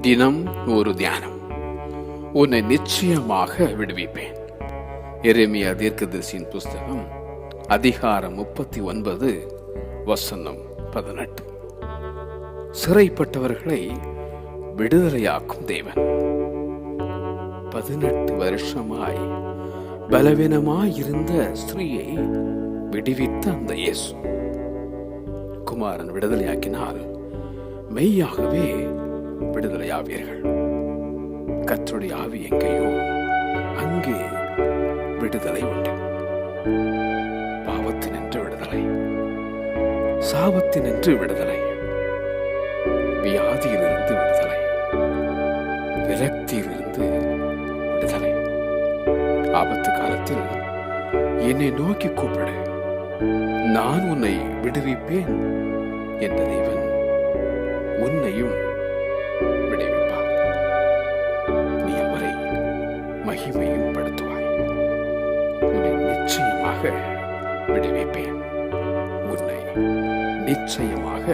தினம் ஒரு தியானம். உன்னை நிச்சயமாக விடுவிப்பேன். எரேமியா தீர்க்கதரிசியின் புஸ்தகம் அதிகாரம் 39 வசனம் 18. சிறைப்பட்டவர்களை விடுதலையாக்கும் தேவன். 18 வருஷமாய் பலவீனமாயிருந்த ஸ்திரீயை விடுவித்த அந்த இயேசு குமாரன் விடுதலையாக்கினால் மெய்யாகவே விடுதலையாவீர்கள். கர்த்தருடைய ஆவி எங்கேயோ அங்கே விடுதலை உண்டு. பாவத்தினின்று விடுதலை, சாபத்தினின்று விடுதலை, வியாதியிலிருந்து விடுதலை, விரக்தியிலிருந்து விடுதலை. ஆபத்து காலத்தில் என்னை நோக்கி கூப்பிடு, நான் உன்னை விடுவிப்பேன் என்ற தேவன் உன்னையும் விடுவிப்பார். நீ அவரை மகிமையும் படுத்துவாய். உன்னை நிச்சயமாக விடுவிப்பேன். உன்னை நிச்சயமாக